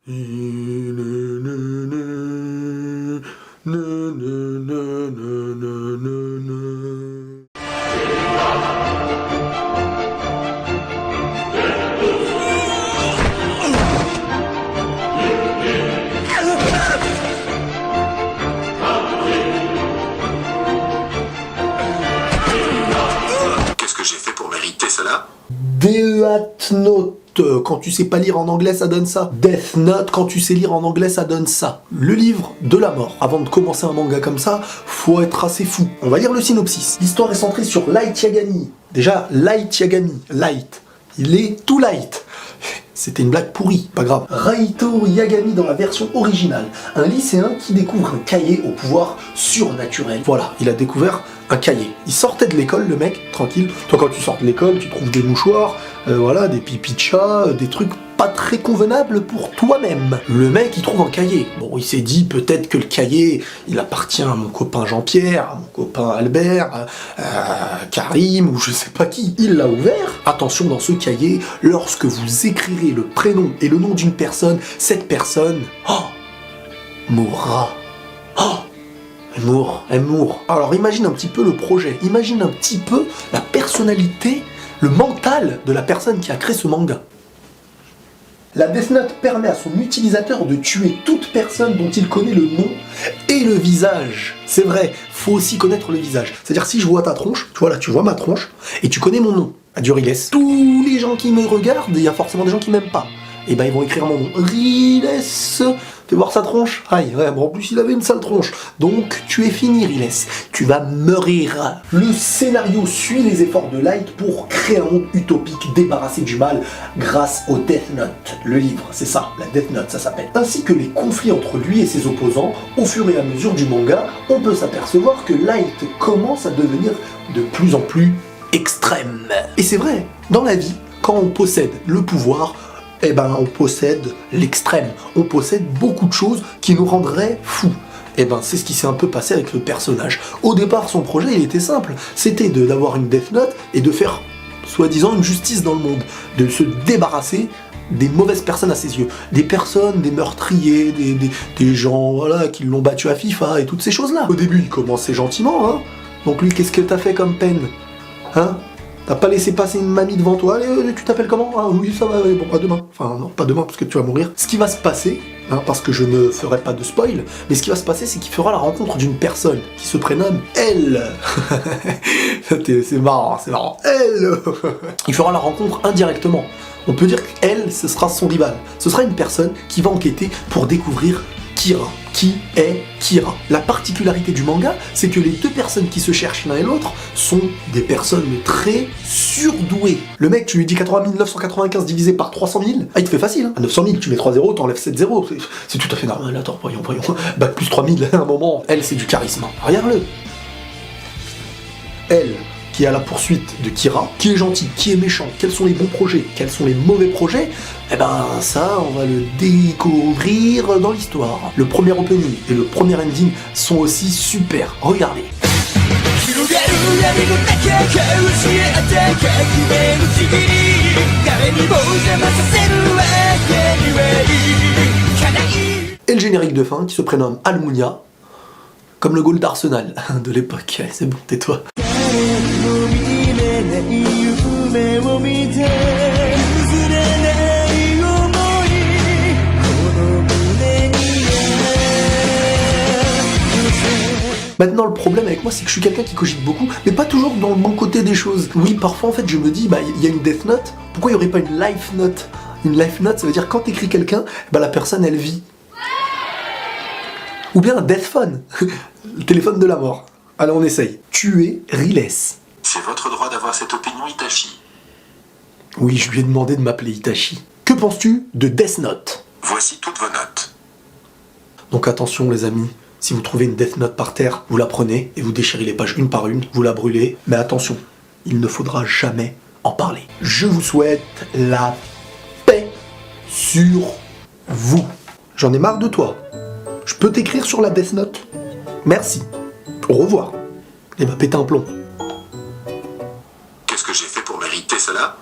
Qu'est-ce que j'ai fait pour mériter cela? Death Note, quand tu sais pas lire en anglais, ça donne ça. Death Note, quand tu sais lire en anglais, ça donne ça. Le livre de la mort. Avant de commencer un manga comme ça, faut être assez fou. On va lire le synopsis. L'histoire est centrée sur Light Yagami. Déjà, Light Yagami. Light. Il est tout light. C'était une blague pourrie, pas grave. Raito Yagami dans la version originale. Un lycéen qui découvre un cahier au pouvoir surnaturel. Voilà, il a découvert un cahier. Il sortait de l'école, le mec, tranquille. Toi, quand tu sors de l'école, tu trouves des mouchoirs, voilà, des pipis de chat, des trucs pas très convenables pour toi-même. Le mec, il trouve un cahier. Bon, il s'est dit peut-être que le cahier, il appartient à mon copain Jean-Pierre, à mon copain Albert, à Karim, ou je sais pas qui. Il l'a ouvert. Attention, dans ce cahier, lorsque vous écrirez le prénom et le nom d'une personne, cette personne, mourra. Elle mourra. Alors imagine un petit peu le projet, imagine un petit peu la personnalité, le mental de la personne qui a créé ce manga. La Death Note permet à son utilisateur de tuer toute personne dont il connaît le nom et le visage. C'est vrai, faut aussi connaître le visage. C'est-à-dire si je vois ta tronche, tu vois là, tu vois ma tronche, et tu connais mon nom, adieu Riles. Tous les gens qui me regardent, il y a forcément des gens qui m'aiment pas. Et ben ils vont écrire mon nom. Riles. Fais voir sa tronche. Aïe, ouais, bon, en plus il avait une sale tronche. Donc tu es fini, Riles. Tu vas mourir. Le scénario suit les efforts de Light pour créer un monde utopique débarrassé du mal grâce au Death Note. Le livre, c'est ça, la Death Note, ça s'appelle. Ainsi que les conflits entre lui et ses opposants. Au fur et à mesure du manga, on peut s'apercevoir que Light commence à devenir de plus en plus extrême. Et c'est vrai, dans la vie, quand on possède le pouvoir, eh ben on possède l'extrême, on possède beaucoup de choses qui nous rendraient fous. Eh ben c'est ce qui s'est un peu passé avec le personnage. Au départ, son projet, il était simple, c'était d'avoir une Death Note et de faire, soi-disant, une justice dans le monde, de se débarrasser des mauvaises personnes à ses yeux, des personnes, des meurtriers, des gens, voilà, qui l'ont battu à FIFA et toutes ces choses-là. Au début, il commençait gentiment, hein. Donc lui, qu'est-ce que t'as fait comme peine, hein? T'as pas laissé passer une mamie devant toi, allez, tu t'appelles comment? Ah oui, ça va, allez, bon, à demain. Enfin, non, pas demain, parce que tu vas mourir. Ce qui va se passer, hein, parce que je ne ferai pas de spoil, mais ce qui va se passer, c'est qu'il fera la rencontre d'une personne qui se prénomme Elle. C'est marrant, c'est marrant. Elle. Il fera la rencontre indirectement. On peut dire qu'elle, ce sera son rival. Ce sera une personne qui va enquêter pour découvrir Kira. Qui est Kira? La particularité du manga, c'est que les deux personnes qui se cherchent l'un et l'autre sont des personnes très surdouées. Le mec, tu lui dis 80 995 divisé par 300 000, ah, il te fait facile. À 900 000, tu mets 3 zéros, t'enlèves 7 zéros. C'est tout à fait normal. Attends, voyons. Bac plus 3000 à un moment. Elle, c'est du charisme. Regarde-le. Elle, qui est à la poursuite de Kira, qui est gentil, qui est méchant, quels sont les bons projets, quels sont les mauvais projets, eh ben ça, on va le découvrir dans l'histoire. Le premier opening et le premier ending sont aussi super, regardez. Et le générique de fin qui se prénomme Almunia, comme le goal d'Arsenal de l'époque. C'est bon, tais-toi. Maintenant, le problème avec moi, c'est que je suis quelqu'un qui cogite beaucoup, mais pas toujours dans le bon côté des choses. Oui, parfois, en fait, je me dis, bah, il y a une Death Note, pourquoi il n'y aurait pas une Life Note? Une Life Note, ça veut dire quand t'écris quelqu'un, bah, la personne, elle vit. Ou bien un Death Phone, le téléphone de la mort. Allez, on essaye. Tuer Riles. C'est votre droit d'avoir cette opinion, Itachi. Oui, je lui ai demandé de m'appeler Itachi. Que penses-tu de Death Note? Voici toutes vos notes. Donc attention les amis, si vous trouvez une Death Note par terre, vous la prenez et vous déchirez les pages une par une, vous la brûlez. Mais attention, il ne faudra jamais en parler. Je vous souhaite la paix sur vous. J'en ai marre de toi. Je peux t'écrire sur la Death Note? Merci. Au revoir. Et va péter un plomb. Qu'est-ce que j'ai fait pour mériter cela?